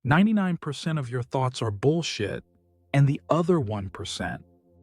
99% of your thoughts are bullshit, and the other 1%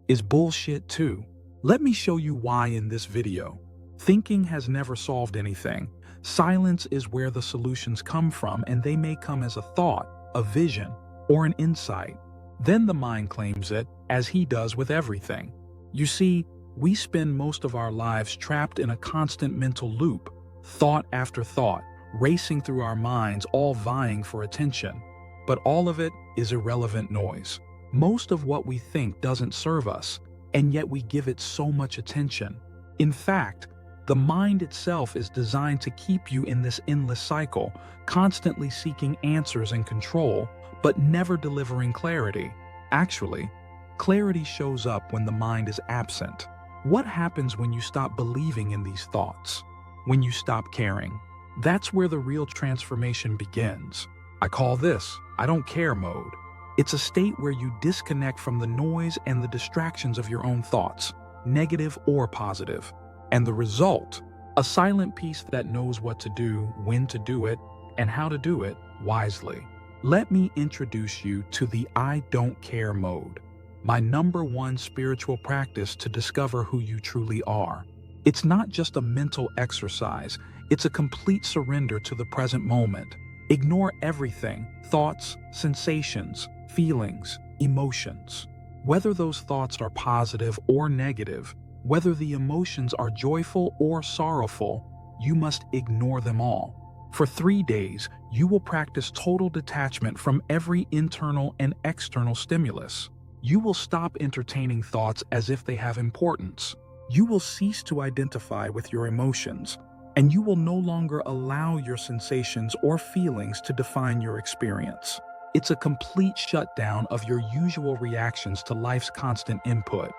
is bullshit too. Let me show you why in this video. Thinking has never solved anything. Silence is where the solutions come from, and they may come as a thought, a vision, or an insight. Then the mind claims it, as he does with everything. You see, we spend most of our lives trapped in a constant mental loop, thought after thought, racing through our minds, all vying for attention. But all of it is irrelevant noise. Most of what we think doesn't serve us, and yet we give it so much attention. In fact, the mind itself is designed to keep you in this endless cycle, constantly seeking answers and control, but never delivering clarity. Actually, clarity shows up when the mind is absent. What happens when you stop believing in these thoughts? When you stop caring? That's where the real transformation begins. I call this I don't care mode. It's a state where you disconnect from the noise and the distractions of your own thoughts, negative or positive. And the result, a silent peace that knows what to do, when to do it, and how to do it wisely. Let me introduce you to the I don't care mode, my #1 spiritual practice to discover who you truly are. It's not just a mental exercise, it's a complete surrender to the present moment. Ignore everything, thoughts, sensations, feelings, emotions. Whether those thoughts are positive or negative, whether the emotions are joyful or sorrowful, you must ignore them all. For 3 days, you will practice total detachment from every internal and external stimulus. You will stop entertaining thoughts as if they have importance. You will cease to identify with your emotions, and you will no longer allow your sensations or feelings to define your experience. It's a complete shutdown of your usual reactions to life's constant input.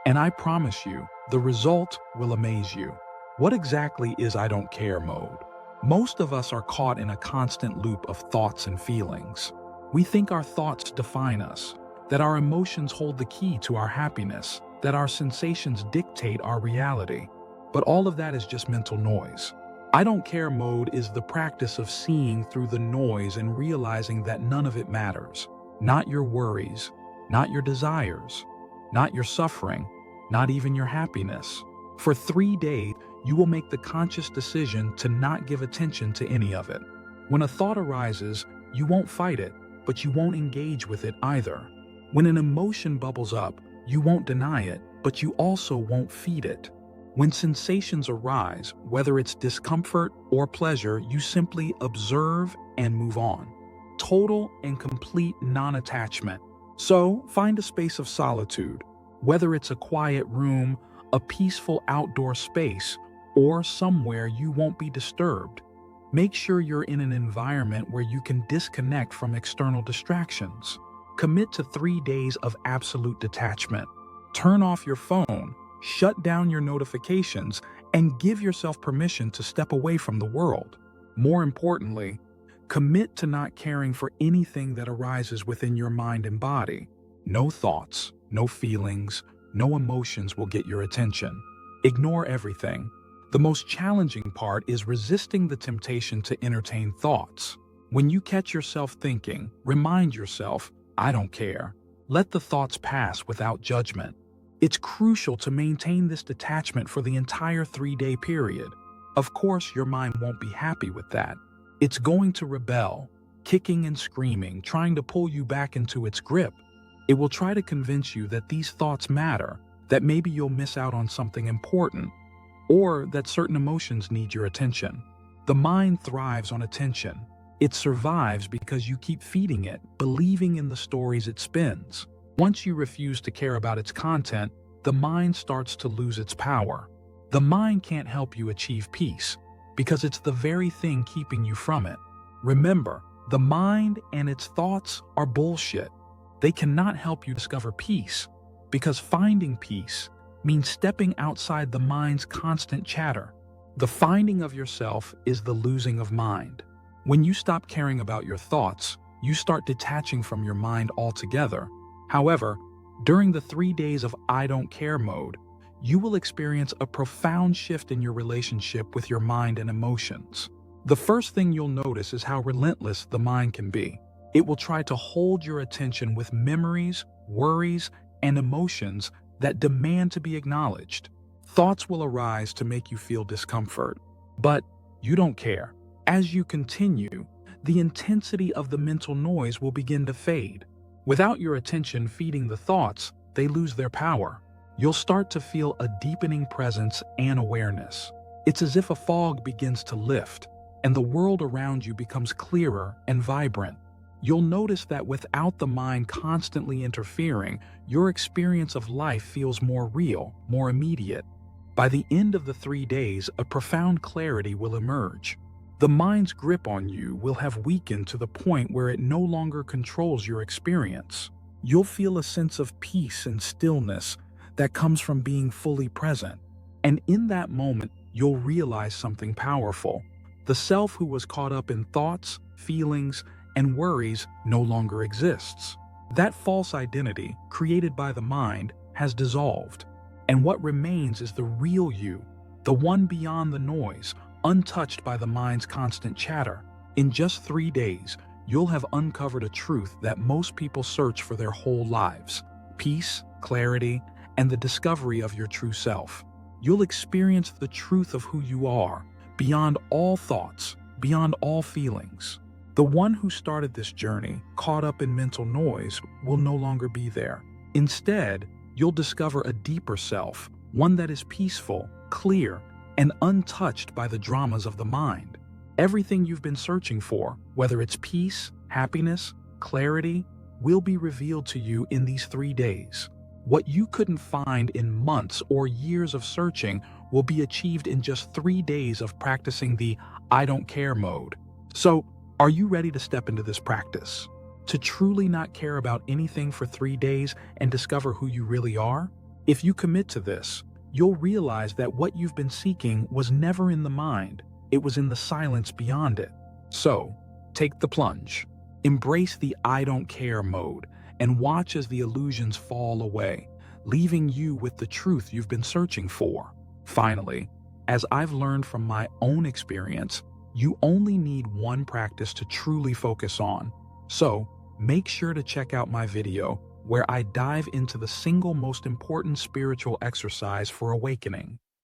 And I promise you, the result will amaze you. What exactly is I don't care mode? Most of us are caught in a constant loop of thoughts and feelings. We think our thoughts define us, that our emotions hold the key to our happiness, that our sensations dictate our reality. But all of that is just mental noise. I don't care mode is the practice of seeing through the noise and realizing that none of it matters. Not your worries, not your desires, not your suffering, not even your happiness. For 3 days, you will make the conscious decision to not give attention to any of it. When a thought arises, you won't fight it, but you won't engage with it either. When an emotion bubbles up, you won't deny it, but you also won't feed it. When sensations arise, whether it's discomfort or pleasure, you simply observe and move on. Total and complete non-attachment. So, find a space of solitude, whether it's a quiet room, a peaceful outdoor space, or somewhere you won't be disturbed. Make sure you're in an environment where you can disconnect from external distractions. Commit to 3 days of absolute detachment. Turn off your phone, shut down your notifications, and give yourself permission to step away from the world. More importantly, commit to not caring for anything that arises within your mind and body. No thoughts, no feelings, no emotions will get your attention. Ignore everything. The most challenging part is resisting the temptation to entertain thoughts. When you catch yourself thinking, remind yourself, I don't care. Let the thoughts pass without judgment. It's crucial to maintain this detachment for the entire 3-day period. Of course, your mind won't be happy with that. It's going to rebel, kicking and screaming, trying to pull you back into its grip. It will try to convince you that these thoughts matter, that maybe you'll miss out on something important, or that certain emotions need your attention. The mind thrives on attention. It survives because you keep feeding it, believing in the stories it spins. Once you refuse to care about its content, the mind starts to lose its power. The mind can't help you achieve peace, because it's the very thing keeping you from it. Remember, the mind and its thoughts are bullshit. They cannot help you discover peace, because finding peace means stepping outside the mind's constant chatter. The finding of yourself is the losing of mind. When you stop caring about your thoughts, you start detaching from your mind altogether. However, during the 3 days of I don't care mode, you will experience a profound shift in your relationship with your mind and emotions. The first thing you'll notice is how relentless the mind can be. It will try to hold your attention with memories, worries, and emotions that demand to be acknowledged. Thoughts will arise to make you feel discomfort, but you don't care. As you continue, the intensity of the mental noise will begin to fade. Without your attention feeding the thoughts, they lose their power. You'll start to feel a deepening presence and awareness. It's as if a fog begins to lift, and the world around you becomes clearer and vibrant. You'll notice that without the mind constantly interfering, your experience of life feels more real, more immediate. By the end of the 3 days, a profound clarity will emerge. The mind's grip on you will have weakened to the point where it no longer controls your experience. You'll feel a sense of peace and stillness that comes from being fully present. And in that moment, you'll realize something powerful. The self who was caught up in thoughts, feelings, and worries no longer exists. That false identity, created by the mind, has dissolved. And what remains is the real you, the one beyond the noise, untouched by the mind's constant chatter. In just 3 days, you'll have uncovered a truth that most people search for their whole lives: peace, clarity, and the discovery of your true self. You'll experience the truth of who you are, beyond all thoughts, beyond all feelings. The one who started this journey, caught up in mental noise, will no longer be there. Instead, you'll discover a deeper self, one that is peaceful, clear, and untouched by the dramas of the mind. Everything you've been searching for, whether it's peace, happiness, clarity, will be revealed to you in these 3 days. What you couldn't find in months or years of searching will be achieved in just 3 days of practicing the I don't care mode. So, are you ready to step into this practice? To truly not care about anything for 3 days and discover who you really are? If you commit to this, you'll realize that what you've been seeking was never in the mind, it was in the silence beyond it. So, take the plunge. Embrace the I don't care mode and watch as the illusions fall away, leaving you with the truth you've been searching for. Finally, as I've learned from my own experience, you only need one practice to truly focus on. So, make sure to check out my video where I dive into the single most important spiritual exercise for awakening.